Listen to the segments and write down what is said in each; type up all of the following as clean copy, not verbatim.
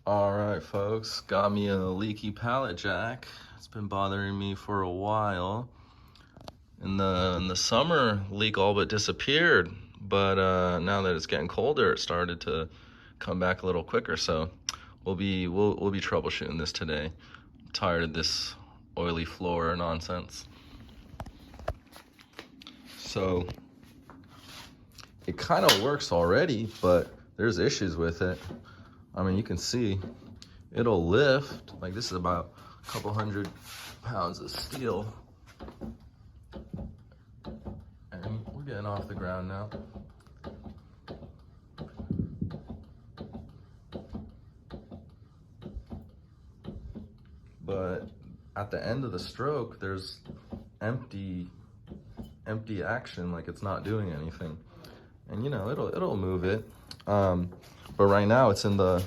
All right, folks, got me a leaky pallet jack. It's been bothering me for a while. In the summer, leak all but disappeared, but now that it's getting colder, it started to come back a little quicker. So we'll be troubleshooting this today. I'm tired of this oily floor nonsense. So it kind of works already, but there's issues with it. I mean, you can see it'll lift. Like, this is about a couple 100 pounds of steel. And we're getting off the ground now. But at the end of the stroke, there's empty action, like it's not doing anything. And you know, it'll move it. But right now it's in the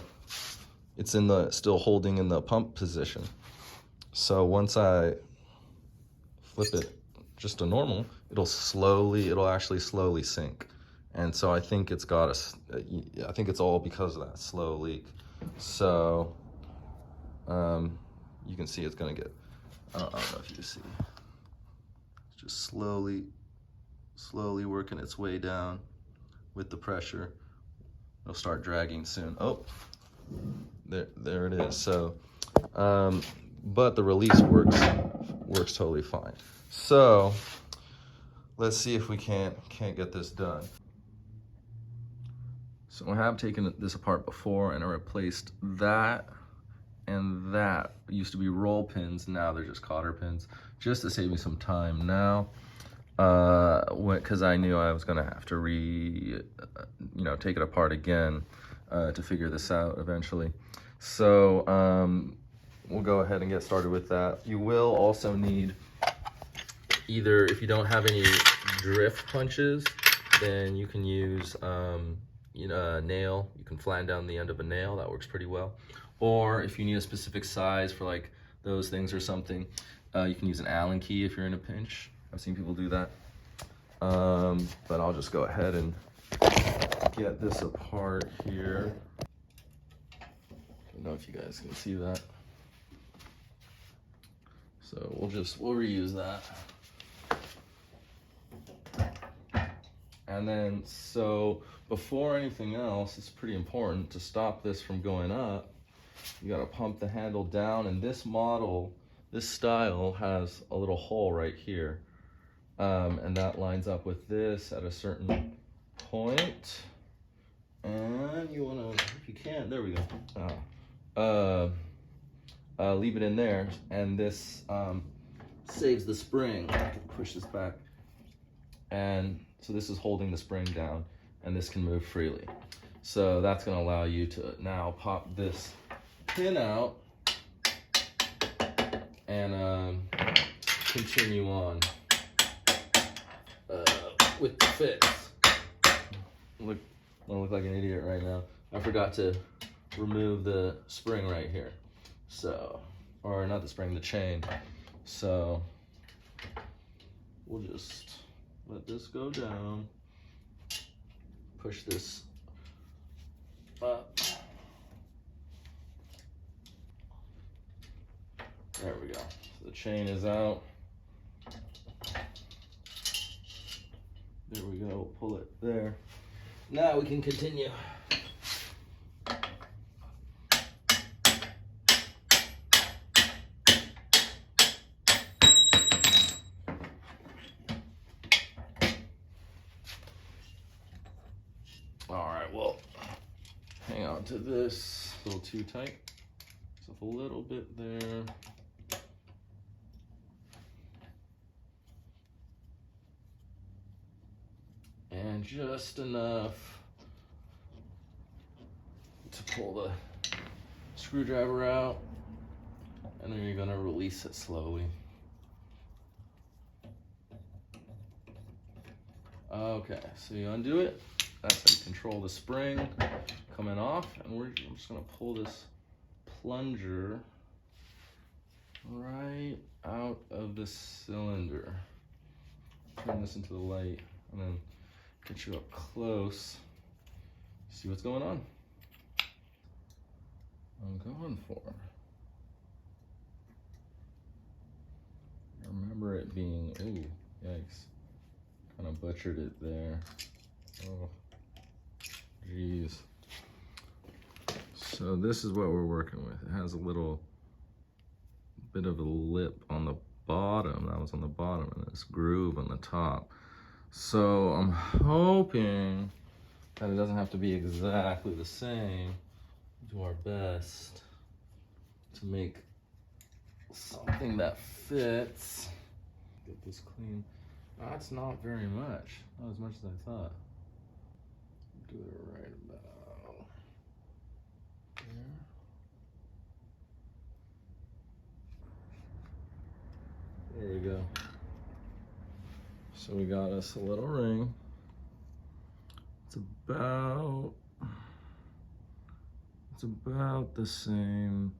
still holding in the pump position. So once I flip it just to normal, it'll actually slowly sink. And so I think it's all because of that slow leak. So you can see it's gonna get, I don't know if you see, it's just slowly working its way down with the pressure. It'll start dragging soon. Oh, there it is. So, but the release works totally fine. So let's see if we can't get this done. So I have taken this apart before and I replaced that and that. Used to be roll pins, now they're just cotter pins, just to save me some time now. Because I knew I was gonna have to take it apart again to figure this out eventually. So we'll go ahead and get started with that. You will also need, either if you don't have any drift punches, then you can use a nail. You can flatten down the end of a nail. That works pretty well. Or if you need a specific size for like those things or something, you can use an Allen key if you're in a pinch. I've seen people do that. But I'll just go ahead and get this apart here. I don't know if you guys can see that. So we'll reuse that. And then, so before anything else, it's pretty important to stop this from going up. You gotta pump the handle down, and this model, this style has a little hole right here. And that lines up with this at a certain point. And you wanna, if you can, there we go. Leave it in there, and this saves the spring. I can push this back. And so this is holding the spring down, and this can move freely. So that's gonna allow you to now pop this pin out and continue on with the fits. I look like an idiot right now. I forgot to remove the spring right here. So, or not the spring, the chain. So we'll just let this go down, push this up. There we go. So the chain is out. There we go, we'll pull it there. Now we can continue. All right, well, hang on to this. A little too tight. So a little bit there. And just enough to pull the screwdriver out, and then you're gonna release it slowly. Okay, so you undo it. That's how you control the spring coming off, and I'm just gonna pull this plunger right out of the cylinder. Turn this into the light, and then get you up close, see what's going on. I'm going for. I remember it being, ooh, yikes. Kind of butchered it there. Oh, geez. So this is what we're working with. It has a little bit of a lip on the bottom. That was on the bottom, and this groove on the top. So I'm hoping that it doesn't have to be exactly the same. Do our best to make something that fits. Get this clean. That's not very much. Not as much as I thought. Do it right about there. There we go. So we got us a little ring. It's about the same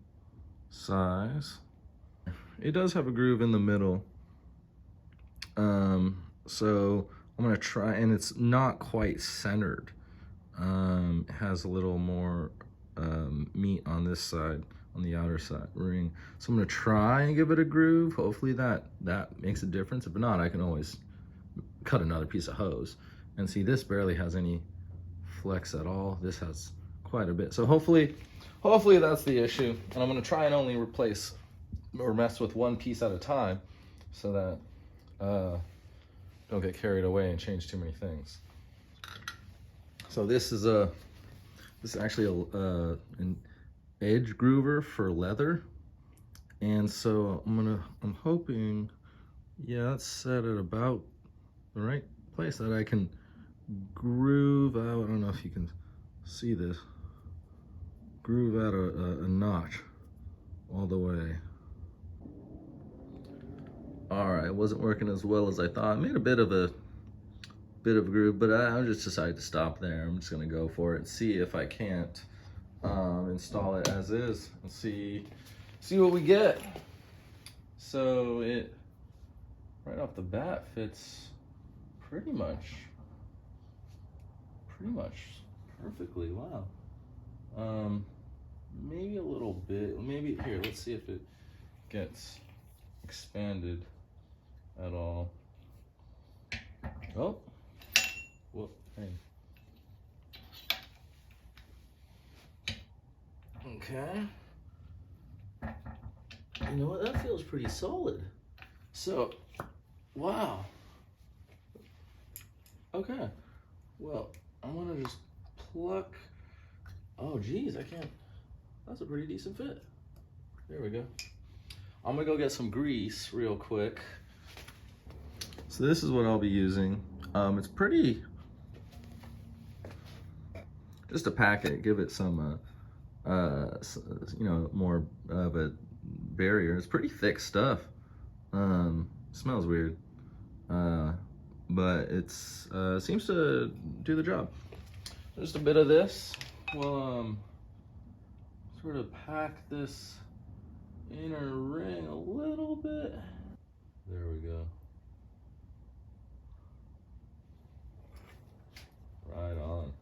size. It does have a groove in the middle. So I'm gonna try, and it's not quite centered. It has a little more meat on this side, on the outer side ring. So I'm gonna try and give it a groove. Hopefully that makes a difference. If not, I can always cut another piece of hose. And see, this barely has any flex at all. This has quite a bit. So hopefully that's the issue. And I'm gonna try and only replace or mess with one piece at a time, so that don't get carried away and change too many things. So this is actually an edge groover for leather, and so I'm hoping, yeah, that's set at about the right place that I can groove out. I don't know if you can see this. Groove out a notch all the way. All right, it wasn't working as well as I thought. I made a bit of a groove, but I just decided to stop there. I'm just gonna go for it and see if I can't install it as is and see what we get. So it, right off the bat, fits pretty much perfectly. Wow. Maybe a little bit. Maybe here. Let's see if it gets expanded at all. Oh, whoop, hey. Okay. You know what? That feels pretty solid. So, wow. Okay. Well, I'm gonna just pluck. Oh, geez, I can't. That's a pretty decent fit. There we go. I'm gonna go get some grease real quick. So this is what I'll be using. It's pretty, just to pack it, give it some, you know, more of a barrier. It's pretty thick stuff. Smells weird, but it's seems to do the job. Just a bit of this will sort of pack this inner ring a little bit. There we go. Right on.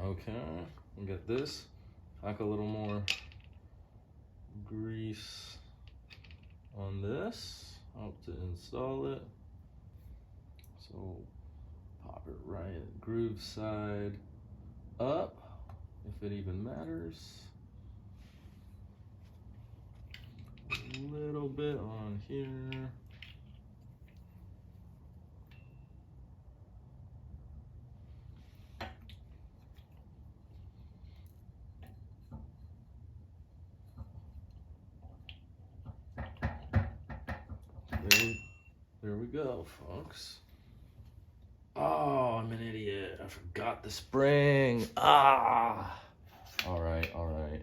Okay, we'll get this. Pack a little more grease on this. Help to install it. So pop it right, groove side up, if it even matters. A little bit on here. There we go, folks. Oh, I'm an idiot. I forgot the spring. Ah. All right, all right.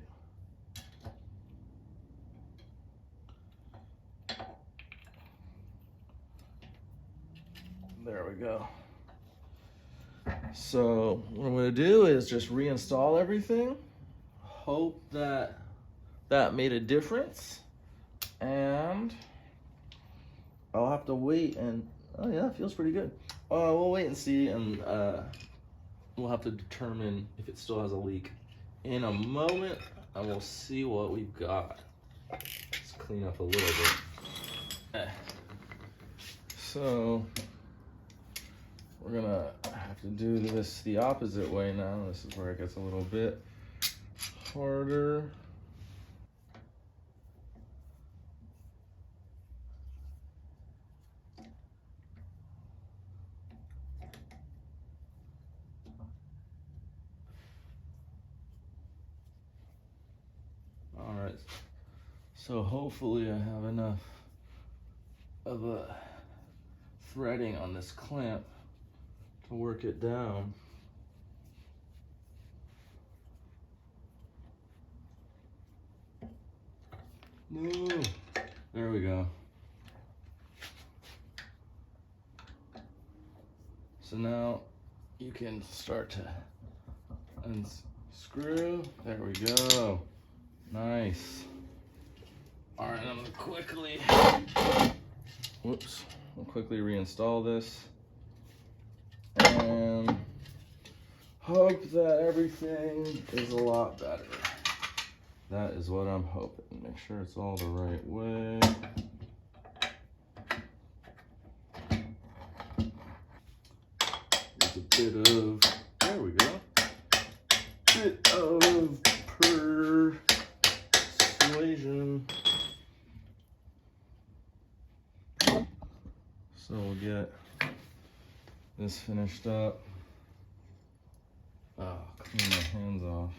There we go. So what I'm gonna do is just reinstall everything. Hope that made a difference. And I'll have to wait and, oh yeah, it feels pretty good. We'll wait and see, and we'll have to determine if it still has a leak in a moment and we'll see what we've got. Let's clean up a little bit. So we're gonna have to do this the opposite way now. This is where it gets a little bit harder. All right, so hopefully I have enough of a threading on this clamp to work it down. No, there we go. So now you can start to unscrew. There we go. Nice. All right, I'm gonna quickly, I'll quickly reinstall this and hope that everything is a lot better. That is what I'm hoping. Make sure it's all the right way. There's a bit of, there we go, bit of persuasion. So we'll get this finished up. Oh, clean my hands off.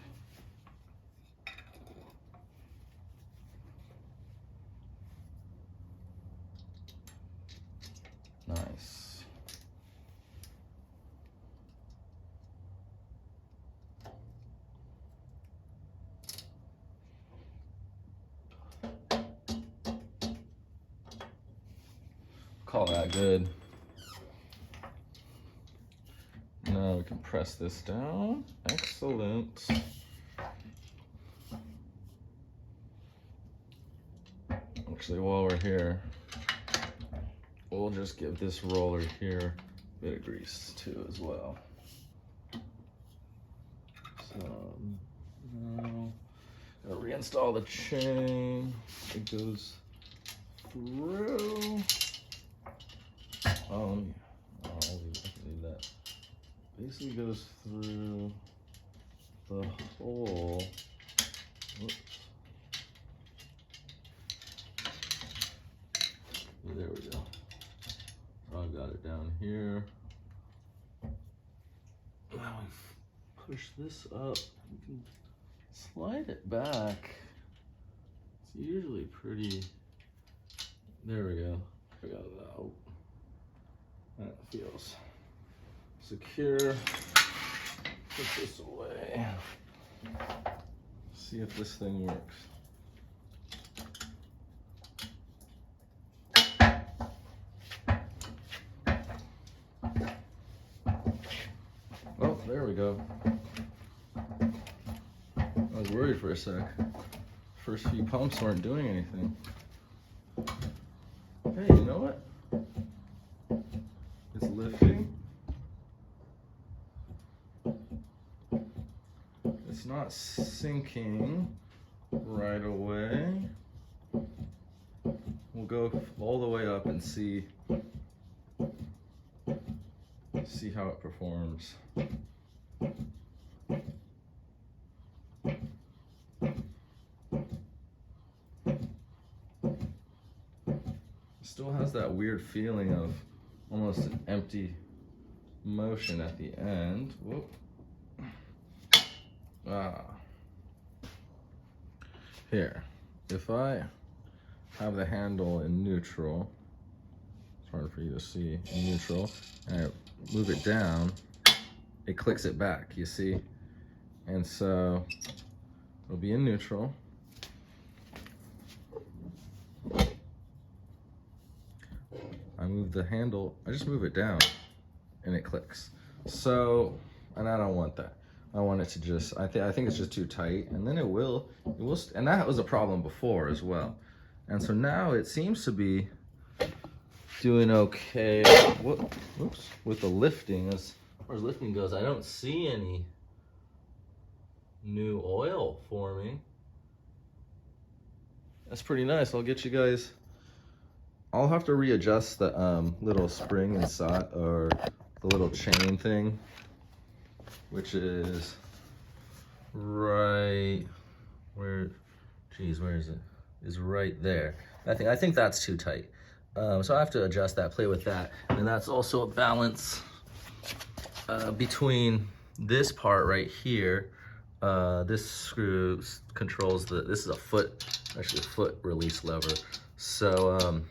Nice. Call that good. Now we can press this down. Excellent. Actually, while we're here, we'll just give this roller here a bit of grease too as well. So now gotta reinstall the chain. It goes through. I'll leave that. Basically goes through the hole. Whoops. There we go. So I've got it down here. Now we push this up. You can slide it back. It's usually pretty. There we go. I got it out. That feels secure. Put this away. See if this thing works. Oh, there we go. I was worried for a sec. First few pumps weren't doing anything. Hey, you know what? It's lifting. It's not sinking right away. We'll go all the way up and see how it performs. Still has that weird feeling of almost an empty motion at the end. Whoop. Here, if I have the handle in neutral, it's hard for you to see, in neutral, and I move it down, it clicks it back, you see? And so it'll be in neutral. I move the handle, I just move it down and it clicks. So, and I don't want that. I want it to just, I think it's just too tight, and then it will, and that was a problem before as well. And so now it seems to be doing okay. Whoops, with the lifting. As far as lifting goes, I don't see any new oil for me. That's pretty nice. I'll get you guys. I'll have to readjust the little spring inside, or the little chain thing, which is right where, geez, where is it? Is right there. I think that's too tight. So I have to adjust that, play with that. And that's also a balance between this part right here. This screw controls this is a foot, actually a foot release lever. So,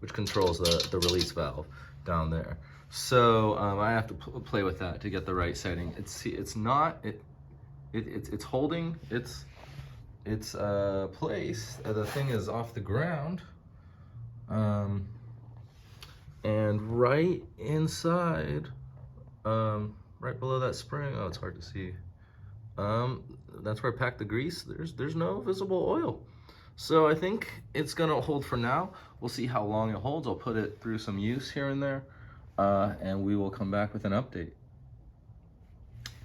which controls the release valve down there. So I have to play with that to get the right setting. It's holding its place. The thing is off the ground, and right inside, right below that spring. Oh, it's hard to see. That's where I packed the grease. There's no visible oil. So I think it's gonna hold for now. We'll see how long it holds. I'll put it through some use here and there, and we will come back with an update.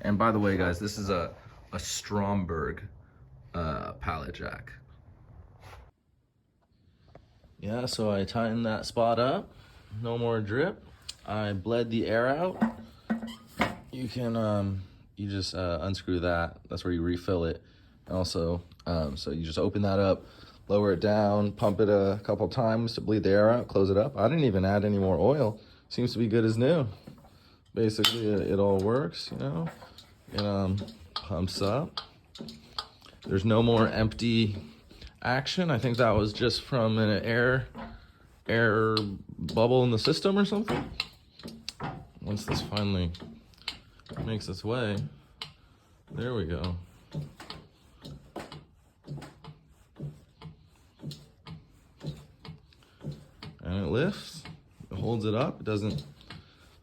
And by the way, guys, this is a Stromberg pallet jack. Yeah, so I tightened that spot up. No more drip. I bled the air out. You can you just unscrew that. That's where you refill it. Also, so you just open that up, lower it down, pump it a couple times to bleed the air out, close it up. I didn't even add any more oil. Seems to be good as new. Basically, it all works, you know. It pumps up. There's no more empty action. I think that was just from an air bubble in the system or something. Once this finally makes its way, there we go. And it lifts, it holds it up, it doesn't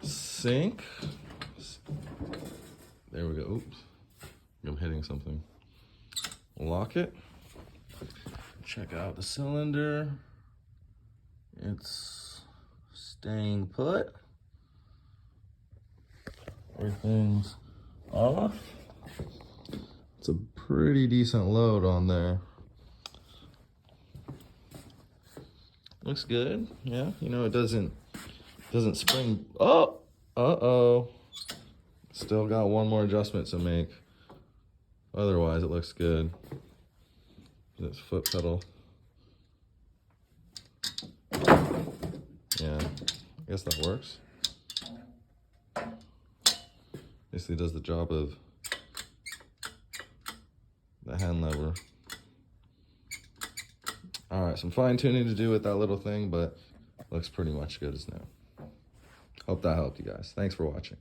sink. There we go. Oops, I'm hitting something. Lock it. Check out the cylinder. It's staying put. Everything's off. It's a pretty decent load on there. Looks good. Yeah, you know, it doesn't spring. Oh, uh-oh. Still got one more adjustment to make. Otherwise, it looks good. This foot pedal. Yeah, I guess that works. Basically does the job of the hand lever. All right, some fine tuning to do with that little thing, but looks pretty much good as new. Hope that helped you guys. Thanks for watching.